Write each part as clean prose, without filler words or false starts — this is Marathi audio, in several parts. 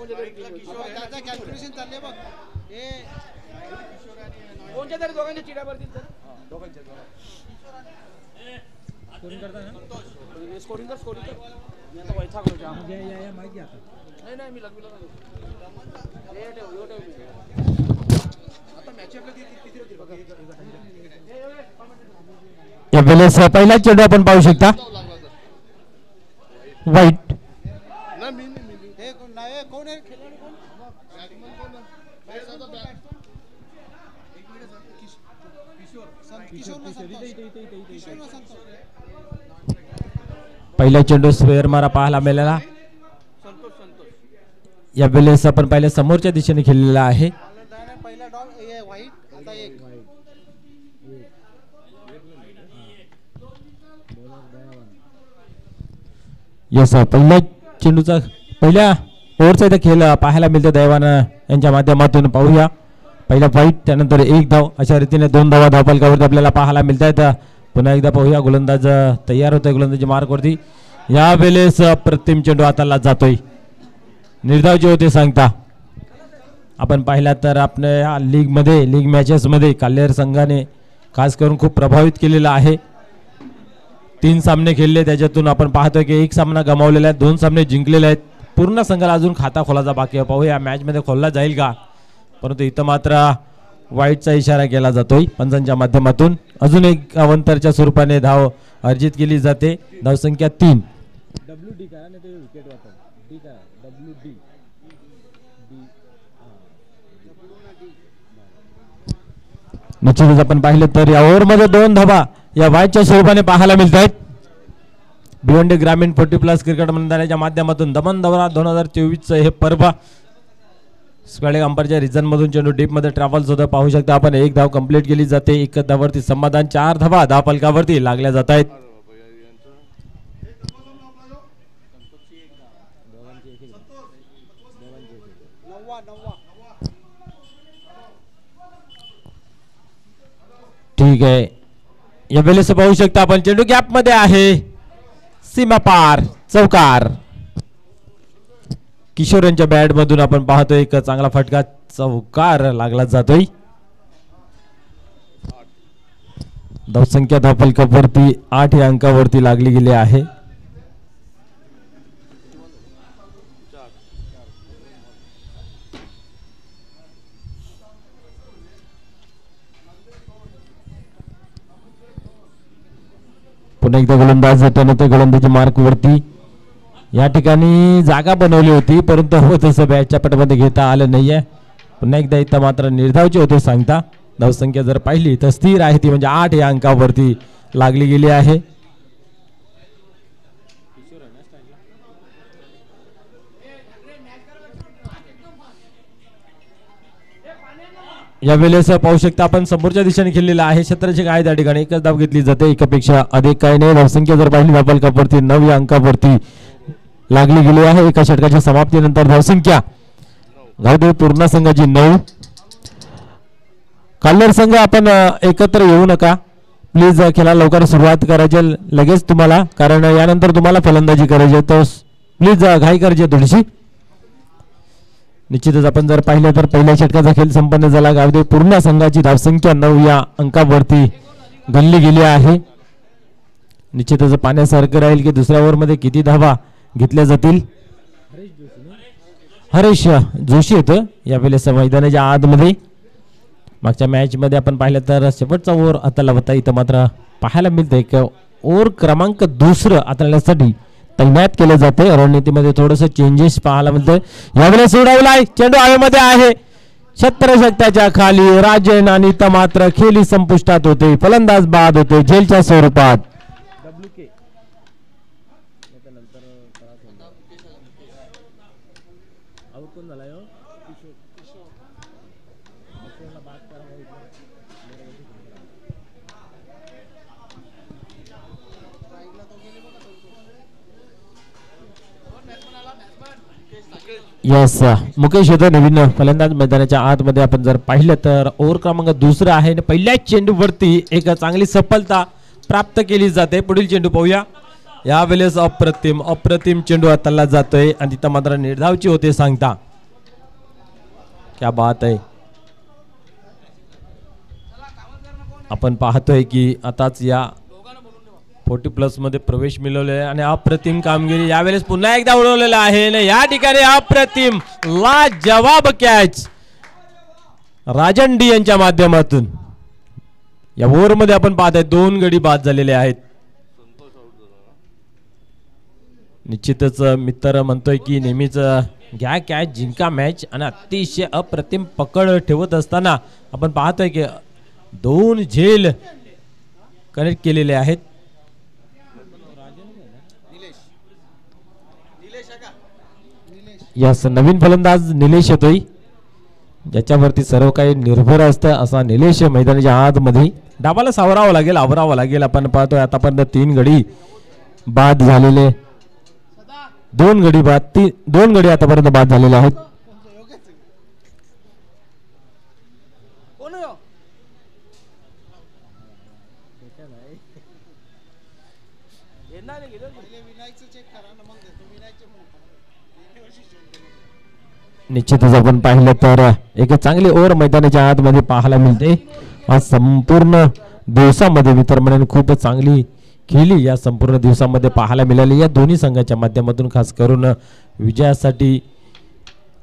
कॅल्क्युलेशन चालले बघ हे कोणत्या तरी दोघांच्या चिड्या भरतील तर स्कोरिंग कर मी आता वैतागलो जाम माहिती आता नाही मी लग्न या वेळेस पहिला चेंडू आपण पाहू शकता वाईट कोण आहे पहिला चेंडू स्क्वेअर मारा पाहायला मिळाला. या वेळेस आपण पहिल्या समोरच्या दिशेने खेळलेला आहे. पहिला डॉग व्हाईट आता एक यस पहिल्या चेंडूचा पहिल्या ओव्हरचा इथे खेळ पाहायला मिळतो दैवानं यांच्या माध्यमातून. पाहूया पहिला फाईट त्यानंतर एक धाव अशा रीतीने 2 धावा धावफलकावरती आपल्याला पाहायला मिळत आहेत. पुन्हा एकदा पाहूया गोलंदाज तयार होतोय गोलंदाजी मार्कवरती. या वेळेस प्रतिम चेंडू हाताला जातोय. निर्धाव जे होते सांगता आपण पाहिला तर आपल्या लीग मॅचेसमध्ये काल्हेर संघाने खास करून खूप प्रभावित केलेला आहे. 3 सामने खेळले त्याच्यातून आपण पाहतोय की 1 सामना गमावलेला आहे, 2 सामने जिंकलेले आहेत. पूर्ण संघाला अजून खाता खोलाचा बाकी आहे. पाहूया मॅच मध्ये खोलला जाईल का, परंतु इथं मात्र वाईटचा इशारा केला जातोय पंचांच्या माध्यमातून. अजून एक अवंतरच्या स्वरूपाने धाव अर्जित केली जाते. धावसंख्या 3. WD करा नाही ते विकेट वापर डी करा WD निश्चितच आपण पाहिलं तर या ओव्हरमध्ये 2 धावा या वाईटच्या स्वरूपाने पाहायला मिळत आहेत. भिवंडी ग्रामीण 40+ क्रिकेट मंडळाच्या माध्यमातून दमन दौरा 2024 हे पर्व स्क्वेअर अंपायरच्या रिझन मधून चेंडू डीप मध्ये ट्रॅव्हल्स होतं. पाहू शकता आपण 1 धाव कंप्लीट केली जाते. 1 धावावरती समाधान. 4 धावा धावफलकावरती लागल्या जात आहेत. ठीक आहे. या वेळेस पाहू शकता आपण चेंडू गॅप मध्ये आहे. सीमा पार चौकार. किशोर यांच्या बॅट मधून आपण पाहतोय एक चांगला फटका चौकार लागला जातोय. धावसंख्या धावफलकावरती 8 या अंकावरती लागली गेली आहे. पुन्हा एकदा गोलंदाज त्यानंतर गोलंदाजी मार्क वरती या ठिकाणी जागा बनवली होती, परंतु हो तसं बॅटच्या पटामध्ये घेता आलं नाहीये. पुन्हा एकदा इथं मात्र निर्धावचे होते सांगता. धावसंख्या जर पाहिली तर स्थिर आहे ती, म्हणजे 8 या अंकावरती लागली गेली आहे. या वेळेस पाहू शकता आपण समोरच्या दिशेने खेळलेला आहे. क्षेत्ररक्षक आहे त्या ठिकाणी. एकच धाव घेतली जाते, एकापेक्षा अधिक काही नाही. धावसंख्या जर पाहिली धावफलकावरती 9 या अंकावरती लागली गेली आहे. एका षटकाच्या समाप्तीनंतर धावसंख्या गावदेवी पूर्ण संघाची 9. काल्हेर संघ आपण एकत्र येऊ नका प्लीज. खेळा लवकर सुरुवात करायची लगेच तुम्हाला, कारण यानंतर तुम्हाला फलंदाजी करायची, तर प्लीज घाई करायची थोडीशी. निश्चितच आपण जर पाहिलं तर पहिल्या षटकाचा खेळ संपन्न झाला. गावदेवी पूर्ण संघाची धावसंख्या 9 या अंकावरती गणली गेली आहे. निश्चितच पाण्यासारखं राहील की दुसऱ्या ओव्हरमध्ये किती धावा घेतल्या जातील. हरीश जोशी येतं यावेळेस मैदानाच्या आतमध्ये. मागच्या मॅच मध्ये आपण पाहिलं तर शेवटचा ओव्हर हाताला होता. इथं मात्र पाहायला मिळतंय की ओव्हर क्रमांक 2 हाताळण्यासाठी तैनात केले जाते. रणनीतीमध्ये थोडंसं चेंजेस पाहायला मिळतंय. यावेळेस उडवलाय चेंडू हवेमध्ये आहे. क्षेत्ररक्षकाच्या खाली राजन आणि इथं मात्र खेळी संपुष्टात होते. फलंदाज बाद होते झेलच्या स्वरूपात. यस मुकेश येतो नवीन फलंदाज मैदानाच्या आतमध्ये. आपण जर पाहिलं तर ओव्हर क्रमांक 2 आहे आणि पहिल्याच चेंडूवरती एक चांगली सफलता प्राप्त केली जाते. पुढील चेंडू पाहूया. यावेळेस अप्रतिम चेंडू हाताला जातोय आणि तिथं मात्र निर्धावची होते सांगता. क्या बात आहे. आपण पाहतोय की आताच या 40+ मध्ये प्रवेश मिळवले आहे आणि अप्रतिम कामगिरी यावेळेस पुन्हा एकदा उडवलेला आहे आणि या ठिकाणी अप्रतिम लाजवाब कॅच राजन डी यांच्या माध्यमातून. या ओव्हर मध्ये आपण पाहताय 2 गडी बाद झालेले आहेत. निश्चितच मित्र म्हणतोय की नेहमीच घ्या कॅच जिंका मॅच आणि अतिशय अप्रतिम पकड ठेवत असताना आपण पाहतोय की 2 झेल कनेक्ट केलेले आहेत. यास नवीन फलंदाज निलेश येतोय ज्याच्यावरती सर्व काही निर्भर असतं असा निलेश मैदानाच्या आतमध्ये डाबाला सावरावं लागेल आवरावं लागेल. आपण पाहतोय आतापर्यंत 3 गडी बाद झालेले 2 गडी बाद 2 गडी आतापर्यंत बाद झालेले आहेत. निश्चितच आपण पाहिलं तर एक चांगली ओव्हर मैदानाच्या आतमध्ये पाहायला मिळते. आज संपूर्ण दिवसामध्ये मित्रमंडळी खूप चांगली खेळली या संपूर्ण दिवसामध्ये पाहायला मिळाली. या दोन्ही संघाच्या माध्यमातून खास करून विजयासाठी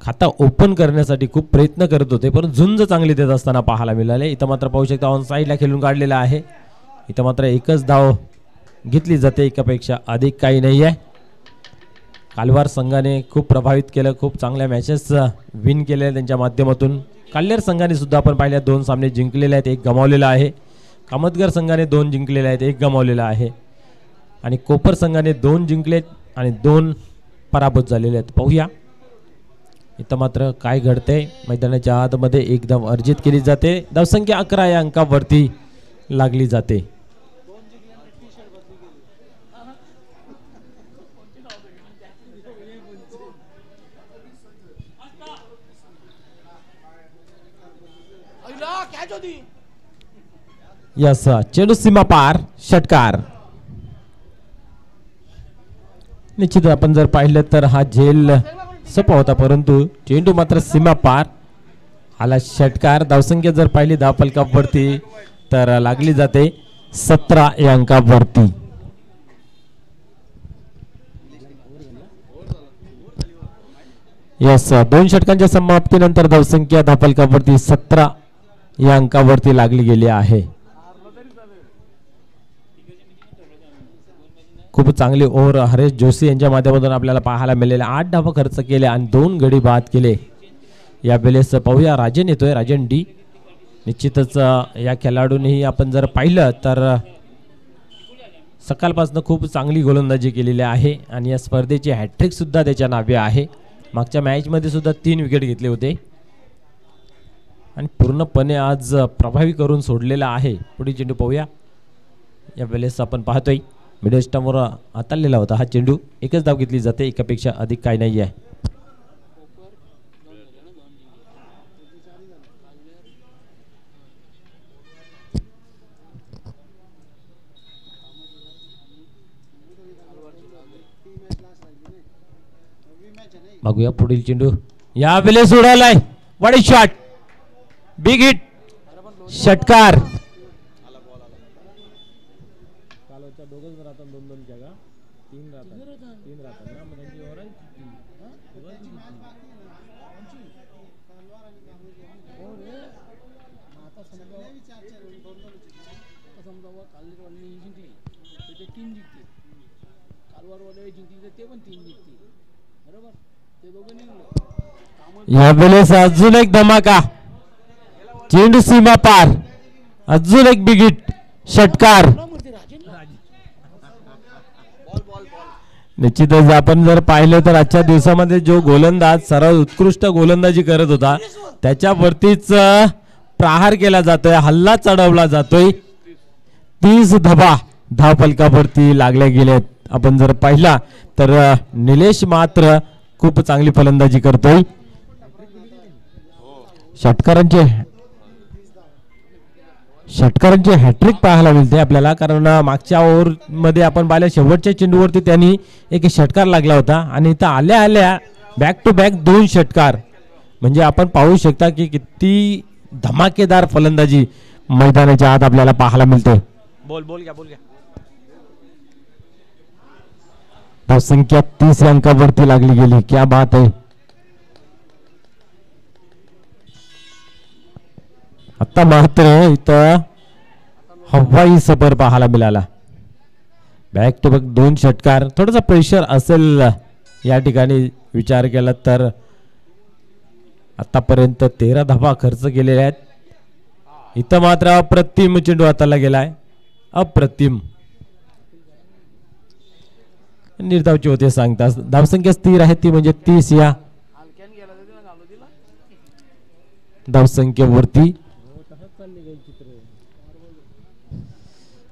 खाता ओपन करण्यासाठी खूप प्रयत्न करत होते पण झुंज चांगली देत असताना पाहायला मिळाले. इथं मात्र पाहू शकता ऑन साईडला खेळून काढलेला आहे. इथं मात्र एकच धाव घेतली जाते एकापेक्षा अधिक काही नाही आहे. कालवार संघाने खूप प्रभावित केलं खूप चांगल्या मॅचेस विन केल्या त्यांच्या माध्यमातून. काल्हेर संघाने सुद्धा आपण पाहिल्या 2 सामने जिंकलेले आहेत 1 गमावलेला आहे. कामतगर संघाने 2 जिंकलेले आहेत 1 गमावलेला आहे आणि कोपर संघाने 2 जिंकलेत आणि 2 पराभूत झालेले आहेत. पाहूया इथं मात्र काय घडतंय. मैदानाच्या आतमध्ये 1 धाव अर्जित केली जाते. धावसंख्या 11 या अंकावरती लागली जाते. यस चेंडू सीमा पार षटकार. निश्चित आपण जर पाहिलं तर हा झेल सोपा होता परंतु चेंडू मात्र सीमा पार आला षटकार. धावसंख्या जर पाहिली धावफलकावरती तर लागली जाते 17 या अंकावरती. यस 2 षटकांच्या समाप्तीनंतर धावसंख्या धावफलकावरती 17 या अंकावरती लागली गेली आहे. खूप चांगली ओव्हर हरेश जोशी यांच्या माध्यमातून आपल्याला पाहायला मिळाले. 8 धावा खर्च केले आणि 2 गडी बाद केले. या वेळेस पाहूया राजन येतोय राजन डी. निश्चितच या खेळाडूंनी आपण जर पाहिलं तर सकाळपासून खूप चांगली गोलंदाजी केलेली आहे आणि या स्पर्धेची हॅट्रिक सुद्धा त्याच्या नावे आहे. मागच्या मॅचमध्ये सुद्धा 3 विकेट घेतले होते आणि पूर्णपणे आज प्रभावी करून सोडलेला आहे. पुढील चेंडू पाहूया. या वेळेस आपण पाहतोय मिडल स्टंपवर हाताळलेला होता हा चेंडू. एकच धाव घेतली जाते एकापेक्षा अधिक काही नाही आहे. बघूया पुढील चेंडू या वेळेस उडालाय. वडी शॉट बिग हिट षटकार. या वेळेस अजून एक धमाका चेंडू सीमा पार अजून एक बिग हिट षटकार. निश्चितच आपण जर पाहिलं तर आजच्या दिवसामध्ये जो गोलंदाज सर्वात उत्कृष्ट गोलंदाजी करत होता त्याच्यावरतीच प्रहार केला जातोय हल्ला चढवला जातोय. 30 धावा धावफलकावरती लागल्या गेल्यात. आपण जर पाहिला तर निलेश मात्र खूप चांगली फलंदाजी करतोय. षटकारांची हॅट्रिक पाहायला मिळते आपल्याला कारण मागच्या ओव्हर मध्ये आपण पाहिलं शेवटच्या चेंडूवरती त्यांनी एक षटकार लागला होता आणि इथं आल्या आल्या बॅक टू बॅक 2 षटकार म्हणजे आपण पाहू शकता की किती धमाकेदार फलंदाजी मैदानाच्या आत आपल्याला पाहायला मिळते. बोल घ्या. धावसंख्या 30 अंकावरती लागली गेली. क्या बात आहे. आता मात्र इथं हवाई सफर पाहायला मिळाला. बॅक टू बॅक 2 षटकार. थोडासा प्रेशर असेल या ठिकाणी विचार केला तर. आतापर्यंत 13 धावा खर्च केलेल्या आहेत. इथं मात्र अप्रतिम चेंडू हाताला गेलाय. अप्रतिम निर्धावची होते सांगता. धावसंख्या स्थिर आहे ती म्हणजे 30 या धावसंख्येवरती.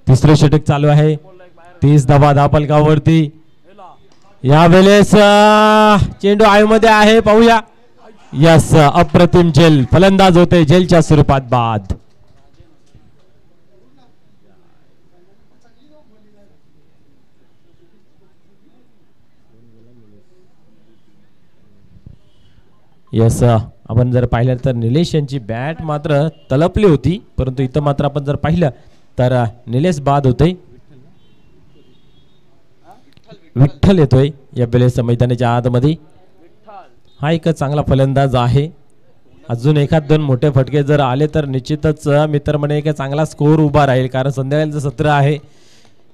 तिसरे षटक चालू आहे. 30 धावा धावफलकावरती. यावेळेस चेंडू आयमध्ये आहे. पाहूया. यस अप्रतिम झेल. फलंदाज होते झेलच्या स्वरूपात बाद. यस आपण जर पाहिलं तर निलेश यांची बॅट मात्र तलपली होती, परंतु इथं मात्र आपण जर पाहिलं तर निलेश बाद होते. विठ्ठल येतोय या वेळेस मैदानाच्या आतमध्ये. हा एक चांगला फलंदाज आहे. अजून 1-2 मोठे फटके जर आले तर निश्चितच मित्र म्हणे एक चांगला स्कोर उभा राहील. कारण संध्याकाळचं सत्र आहे.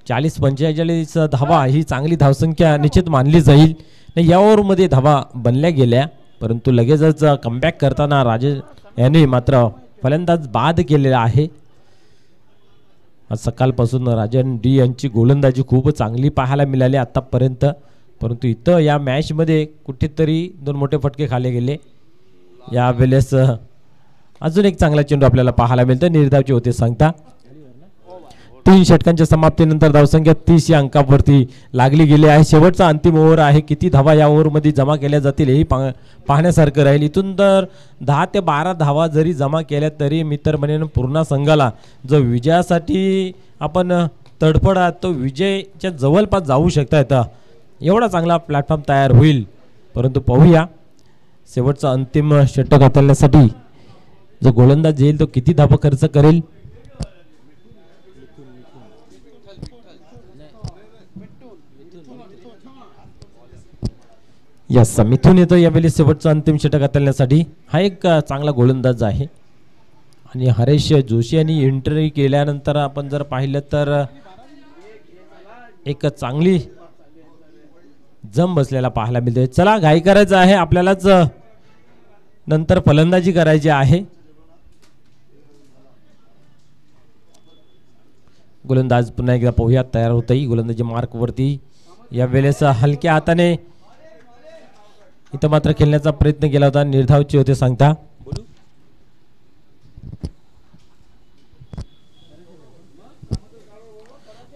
40-45 धावा ही चांगली धावसंख्या निश्चित मानली जाईल. या ओव्हरमध्ये धावा बनल्या गेल्या, परंतु लगेचच कमबॅक करताना राजे यांनी मात्र फलंदाज बाद केलेला आहे. आज सकाळपासून राजन डी यांची गोलंदाजी खूप चांगली पाहायला मिळाली आतापर्यंत, परंतु इथं या मॅचमध्ये कुठेतरी 2 मोठे फटके खाले गेले. या वेळेस अजून एक चांगला चेंडू आपल्याला पाहायला मिळतं. निर्धावचे होते सांगता. 3 षटकांच्या समाप्तीनंतर धावसंख्या 30 या अंकावरती लागली गेली आहे. शेवटचा अंतिम ओव्हर आहे. किती धावा या ओव्हरमध्ये जमा केल्या जातील हेही पाहण्यासारखं राहील. इथून तर 10 ते 12 धावा जरी जमा केल्या तरी मित्र म्हणेन पूर्ण संघाला जो विजयासाठी आपण तडफडा तो विजयच्या जवळपास जाऊ शकता येतं. एवढा चांगला प्लॅटफॉर्म तयार होईल. परंतु पाहूया शेवटचा अंतिम षटक हाताळण्यासाठी जो गोलंदाज येईल तो किती धावा खर्च करेल. यस मिथून येतो यावेळी शेवटचं अंतिम षटक हाताळण्यासाठी. हा एक चांगला गोलंदाज आहे. आणि हरेश जोशी यांनी एंट्री केल्यानंतर आपण जर पाहिलं तर एक चांगली जम बसलेला पाहायला मिळते. चला घाई करायचं आहे आपल्यालाच, नंतर फलंदाजी करायची आहे. गोलंदाज पुन्हा एकदा पाहूया तयार होतही गोलंदाजी मार्क वरती. या वेळेस हलक्या हाताने इथं मात्र खेळण्याचा प्रयत्न केला होता. निर्धावचे होते सांगता.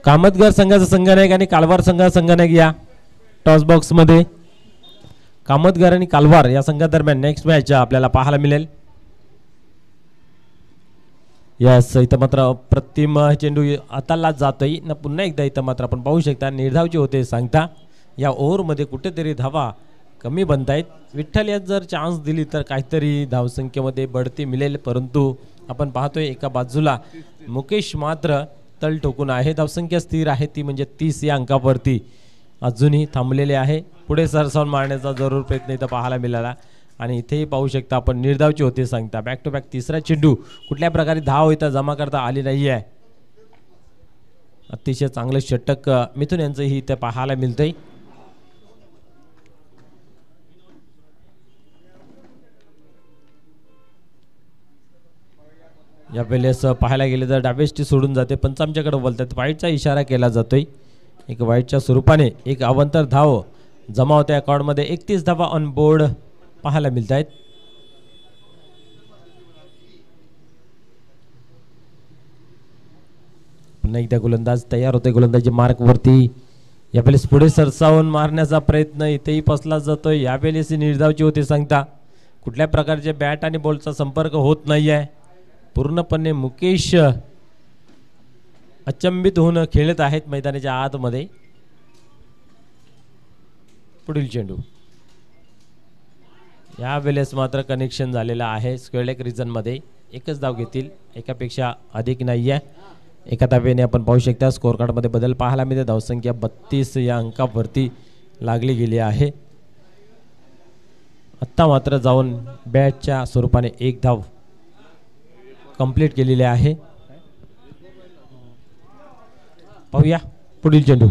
कामतगर संघाचा संघनायक आणि कालवार संघाचा संघनायक या टॉस बॉक्स मध्ये. कामतगर आणि कालवार या संघादरम्यान नेक्स्ट मॅच आपल्याला पाहायला मिळेल. यस इथं मात्र अप्रतिम चेंडू हाताला जातोय ना. पुन्हा एकदा इथं मात्र आपण पाहू शकता निर्धावचे होते सांगता. या ओव्हरमध्ये कुठेतरी धावा कमी बनतायत. विठ्ठल यात जर चान्स दिली तर काहीतरी धावसंख्येमध्ये बढती मिळेल, परंतु आपण पाहतोय एका बाजूला मुकेश मात्र तळ ठोकून आहे. धावसंख्या स्थिर आहे ती म्हणजे 30 या अंकावरती अजूनही थांबलेले आहे. पुढे सरसावून मारण्याचा जरूर प्रयत्न इथं पाहायला मिळाला. आणि इथेही पाहू शकता आपण निर्धावचे होते सांगता. बॅक टू बॅक तिसरा चेंडू कुठल्या प्रकारे धाव इथं जमा करता आली नाही आहे. अतिशय चांगलं षटक मिथून यांचंही इथं पाहायला मिळतंय. या वेळेस पाहायला गेले तर डावेष्टी सोडून जाते. पंच आमच्याकडे बोलतात वाईटचा इशारा केला जातोय. एक वाईटच्या स्वरूपाने एक अवांतर धाव जमा होते अकाउंटमध्ये. 31 धावा ऑन बोर्ड पाहायला मिळत आहेत. पुन्हा एकदा गोलंदाज तयार होते गोलंदाजी मार्क वरती. यावेळेस पुढे सरसावून मारण्याचा प्रयत्न इथेही फसला जातोय. यावेळेस निर्धावची होते सांगता. कुठल्या प्रकारचे बॅट आणि बॉलचा संपर्क होत नाही आहे. पूर्णपणे मुकेश अचंबित होऊन खेळत आहेत मैदानाच्या आतमध्ये. पुढील चेंडू या वेळेस मात्र कनेक्शन झालेलं आहे स्क्वेअर लेग रिजनमध्ये. एकच धाव घेतील, एकापेक्षा अधिक नाही आहे. एका धावेने आपण पाहू शकता स्कोअर कार्डमध्ये बदल पाहायला मिळते. धावसंख्या 32 या अंकावरती लागली गेली आहे. आत्ता मात्र जाऊन बॅटच्या स्वरूपाने एक धाव कंप्लीट केलेली आहे. पाहूया पुढील चेंडू.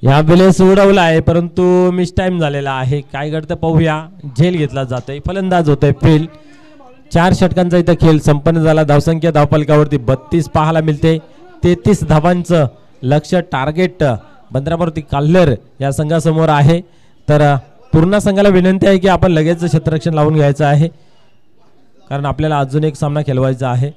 या वेळेस उडवला आहे परंतु मिस टाइम झालेला आहे. काय घडतं पाहूया. झेल घेतला जातोय, फलंदाज होतोय फेल. 4 षटकांचा इथं खेळ संपन्न झाला. धावसंख्या धावफलकावरती 32 पाहायला मिळते. 33 धावांचं लक्ष्य टार्गेट बंदरावरती काल्लर या संघासमोर आहे. तर पूर्ण संघाला विनंती आहे की आपण लगेच क्षेत्ररक्षण लावून घ्यायचं आहे, कारण आपल्याला अजून एक सामना खेळवायचा आहे.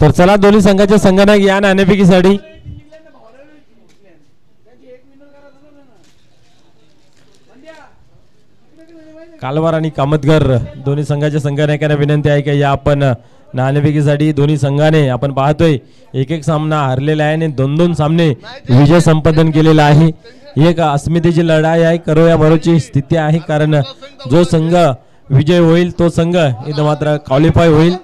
तर चला दोन्ही संघाच्या संघांना या नाणेफेकीसाठी. कालवार आणि कामतगर दोन्ही संघाच्या संघनायकांना विनंती आहे की या आपण नाणेफेकीसाठी दोन्ही संघाने आपण पाहतोय एक एक सामना हरलेला आहे आणि 2-2 सामने विजय संपादन केलेला आहे. एक अस्मितेची लढाई आहे, करो या मरोची स्थिती आहे, कारण जो संघ विजय होईल तो संघ इथं मात्र क्वालिफाय होईल.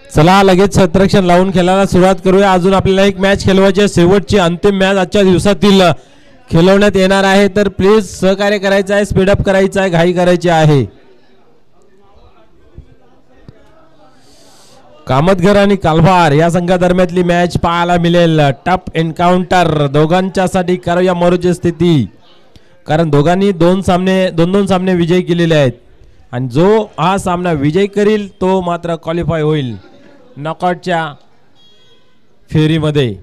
चला लगेच क्षेत्ररक्षण लावून खेळायला सुरुवात करूया. अजून आपल्याला एक मॅच खेळवायची आहे, शेवटची अंतिम मॅच आजच्या दिवसातील खेळवण्यात येणार आहे. तर प्लीज सहकार्य करायचं आहे, स्पीडअप करायचं आहे, घाई करायची आहे. कामतघर आणि कालभार या संघादरम्यानली मॅच पाहायला मिळेल. टफ एन्काउंटर दोघांच्यासाठी करूया मरोची स्थिती, कारण दोघांनी दोन सामने विजय केलेले आहेत आणि जो हा सामना विजय करील तो मात्र क्वालिफाय होईल नॉकआउटच्या फेरीमध्ये.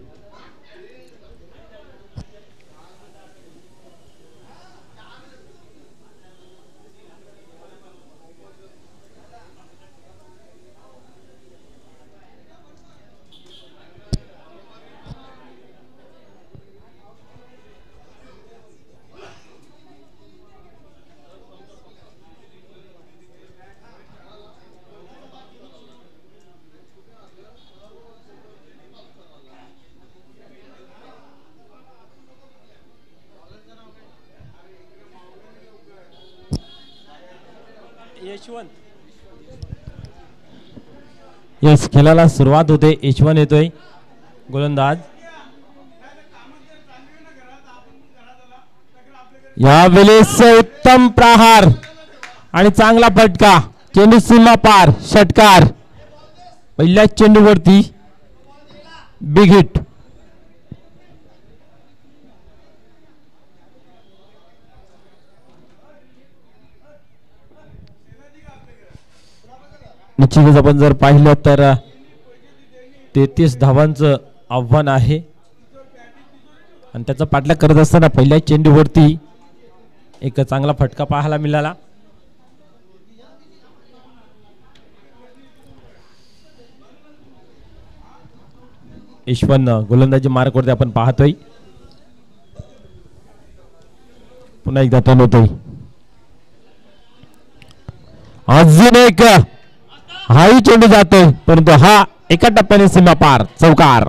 यस, खेळाला सुरुवात होते. यशवंत येतोय गोलंदाज. यावेळेस उत्तम प्रहार आणि चांगला फटका, चेंडू सीमा पार, षटकार. पहिल्या चेंडूवरती बिग हिट. निश्चितच आपण जर पाहिलं तर 33 धावांचं आव्हान आहे आणि त्याचा पाठलाग करत असताना पहिल्या चेंडूवरती एक चांगला फटका पाहायला मिळाला. ईश्वन गोलंदाजी मार्कवरती आपण पाहतोय. पुन्हा एकदा टर्न होतोय. अजून एक हाही चेंडू जातोय परंतु हा एका टप्प्याने सीमा पार. चौकार.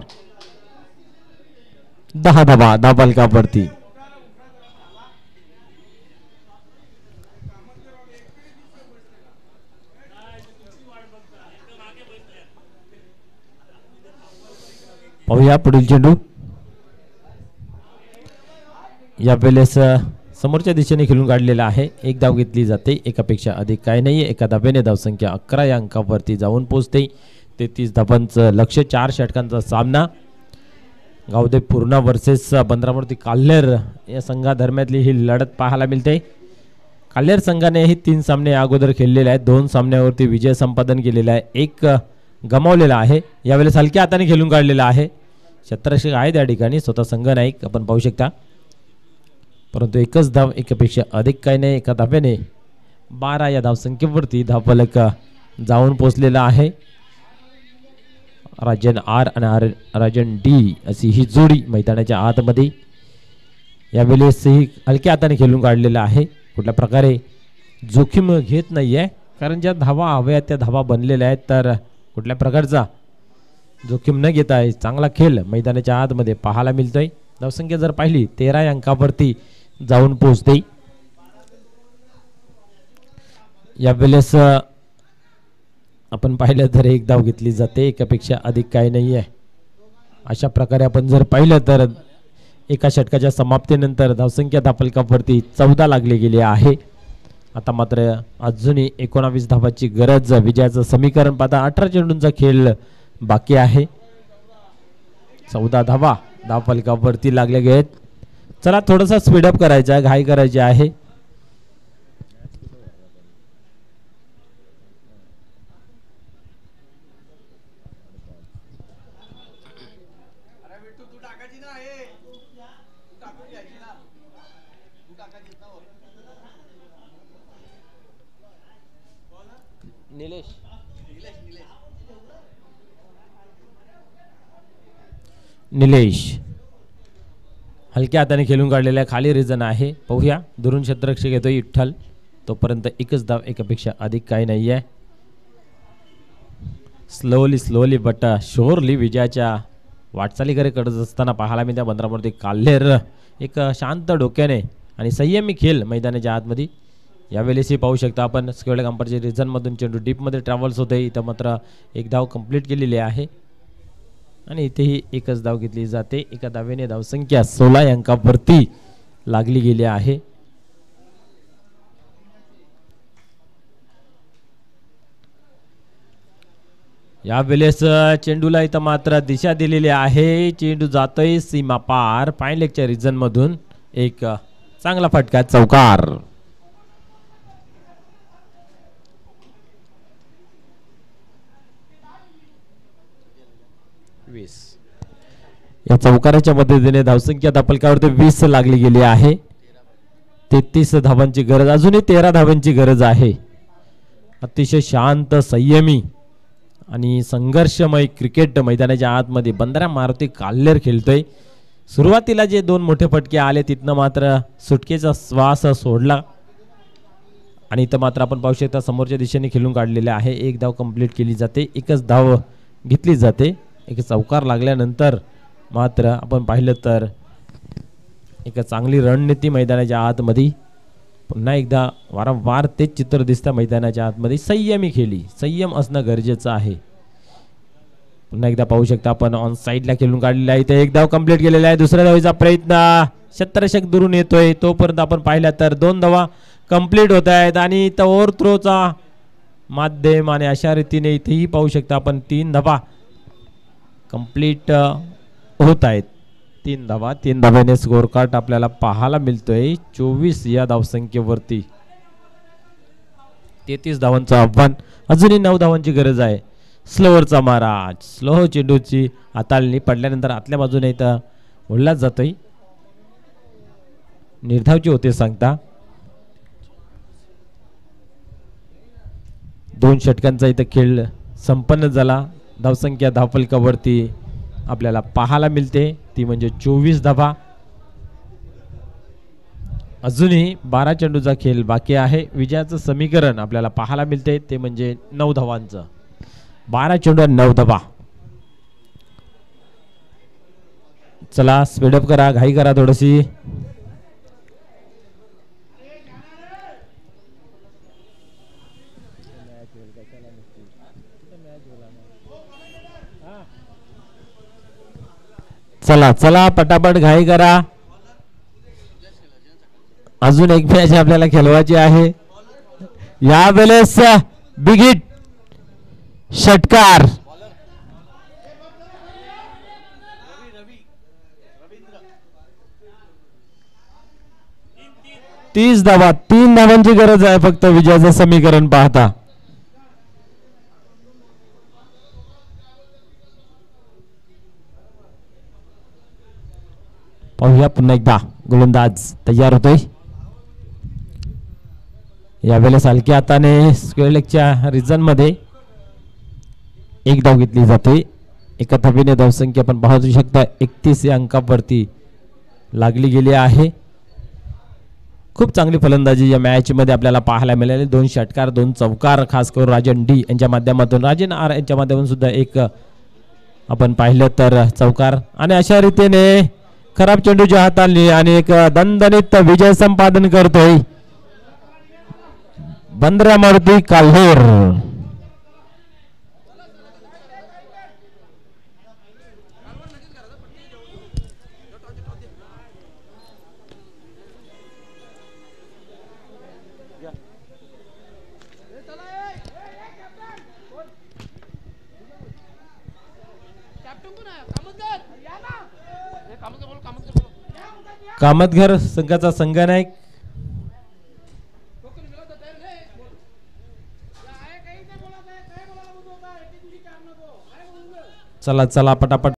10 धावा धावफलकावरती. पाहूया पुढील चेंडू. या वेळेस समोरच्या दिशेने खेळून काढलेला आहे. एक धाव घेतली जाते. एकापेक्षा अधिक काय नाहीये. एका धाब्याने धावसंख्या 11 या अंकावरती जाऊन पोहोचते. 33 धावांचं लक्ष. 4 षटकांचा सामना. गावदे पूर्णा वर्सेस बंदरामूर्ती काल्हेर या संघादरम्यातली ही लढत पाहायला मिळते. काल्हेर संघाने ही 3 सामने अगोदर खेळलेले आहेत. 2 सामन्यावरती विजय संपादन केलेला आहे. 1 गमावलेला आहे. यावेळेस हलक्या हाताने खेळून काढलेला आहे. क्षेत्ररक्षक आहे त्या ठिकाणी. स्वतः संघ नाही आपण पाहू शकता. परंतु एकच धाव. एकापेक्षा अधिक काही नाही. एका धाब्याने 12 या धावसंख्येवरती धावफलक जाऊन पोचलेला आहे. राजन आर आणि राजन डी अशी ही जोडी मैदानाच्या आतमध्ये. यावेळेस ही हलक्या हाताने खेळून काढलेला आहे. कुठल्या प्रकारे जोखीम घेत नाहीये कारण ज्या धावा हव्या त्या धावा बनलेल्या आहेत. तर कुठल्या प्रकारचा जोखीम न घेता चांगला खेळ मैदानाच्या आतमध्ये पाहायला मिळतोय. धावसंख्या जर पाहिली 13 या अंकावरती जाऊन पोहोचते. यावेळेस आपण पाहिलं तर एक धाव घेतली जाते. एकापेक्षा अधिक काही नाही आहे. अशा प्रकारे आपण जर पाहिलं तर एका षटकाच्या समाप्तीनंतर धावसंख्या धावफलकावरती 14 लागली गेली आहे. आता मात्र अजूनही 19 धावाची गरज. विजयाचं समीकरण पाहता 18 चेंडूंचा खेळ बाकी आहे. 14 धावा धावफलकावरती लागले गेलेत. चला थोडासा स्पीडअप करायचा आहे. घाई करायची आहे. निलेश हलक्या हाताने खेळून काढलेल्या खाली रिजन आहे. पाहूया. दुरून क्षेत्ररक्षक येतोय विठ्ठल. तोपर्यंत एकच धाव. एकापेक्षा अधिक काही नाही आहे. स्लोली बट शोरली विजयाच्या वाटचालीकडे करत असताना पाहायला मी त्या बंदरामध्ये काल्हेर एक शांत डोक्याने आणि संयमी खेळ मैदानाच्या आतमध्ये. यावेळेसही पाहू शकता आपण स्क्वेअर कंपरच्या रिझनमधून चेंडू डीपमध्ये ट्रॅव्हल्स होते. इथं मात्र एक धाव कंप्लीट केलेली आहे आणि इथेही एकच धाव घेतली जाते. एका धावेने धावसंख्या 16 या अंकावरती लागली गेली आहे. यावेळेस चेंडूला इथं मात्र दिशा दिलेली आहे. चेंडू जातोय सीमा पार. पाईन लेगच्या रिजन मधून एक चांगला फटका. चौकार. या चौकाराच्या मदतीने धावसंख्या धावफलकावरती 20 लागली गेली आहे. 33 धावांची गरज. अजूनही 13 धावांची गरज आहे. अतिशय शांत संयमी आणि संघर्षमय क्रिकेट मैदानाच्या आतमध्ये बंदरा मारुती काल्हेर खेळतोय. सुरुवातीला जे 2 मोठे फटके आले तिथनं मात्र सुटकेचा श्वास सोडला आणि इथं मात्र आपण पाहू शकता समोरच्या दिशेने खेळून काढलेले आहे. एक धाव कंप्लीट केली जाते. एकच धाव घेतली जाते. एक चौकार लागल्यानंतर मात्र आपण पाहिलं तर एक चांगली रणनीती मैदानाच्या आतमध्ये. पुन्हा एकदा वारंवार तेच चित्र दिसतं मैदानाच्या आतमध्ये. संयमी खेळी. संयम असणं गरजेचं आहे. पुन्हा एकदा पाहू शकता आपण ऑन साईडला खेळून काढलेला आहे. इथे एक धाव कंप्लीट केलेला आहे. दुसऱ्या धावेचा प्रयत्न. क्षेत्ररक्षक दुरून येतोय. तोपर्यंत आपण पाहिलं तर 2 धावा कंप्लीट होत आहेत आणि इथं ओव्हर थ्रोचा माध्यम आणि अशा रीतीने इथेही पाहू शकता आपण 3 धावा कंप्लीट होत आहेत. 3 धावा. 3 धाव्याने स्कोर कार्ड आपल्याला पाहायला मिळतोय 24 या धावसंख्येवरती. 33 धावांचं आव्हान. अजूनही 9 धावांची गरज आहे. स्लोवरचा मारा. स्लो चेंडूची हाताळणी पडल्यानंतर आतल्या बाजूने इथं ओढला जातोय. निर्धावची होते सांगता. 2 षटकांचा इथं खेळ संपन्न झाला. धावसंख्या धावफलकावरती आपल्याला पाहायला मिळते ती म्हणजे 24 धावा. अजूनही 12 चेंडूचा खेळ बाकी आहे. विजयाचं समीकरण आपल्याला पाहायला मिळते ते म्हणजे 9 धावांचं. 12 चेंडू 9 धावा. चला स्पीडअप करा, घाई करा थोडीशी. चला चला पटापट घाई करा. अजून एक मॅच आपल्याला खेळवायची आहे. यावेळेस बिग हिट षटकार. 30 धावा. 3 धावांची गरज आहे फक्त विजयाचं समीकरण पाहता. पाहूया पुन्हा एकदा गोलंदाज तयार होतोय. यावेळेस हलक्या हाताने स्क्वेअर लेगच्या रिजन मध्ये एक धाव घेतली जाते. एका धावेने धावसंख्या आपण पाहू शकता 31 या अंकावरती लागली गेली आहे. खूप चांगली फलंदाजी या मॅच मध्ये आपल्याला पाहायला मिळाली. 2 षटकार 2 चौकार खास करून राजन डी यांच्या माध्यमातून, राजन आर यांच्या माध्यमातून सुद्धा एक आपण पाहिलं तर चौकार. आणि अशा रीतीने खराब चेंडूच्या हाताने आणि एक दणदणीत विजय संपादन करतोय बंद्रामारुती काल्हेर. कामतघर संघाचा संघनायक चला चला पटापट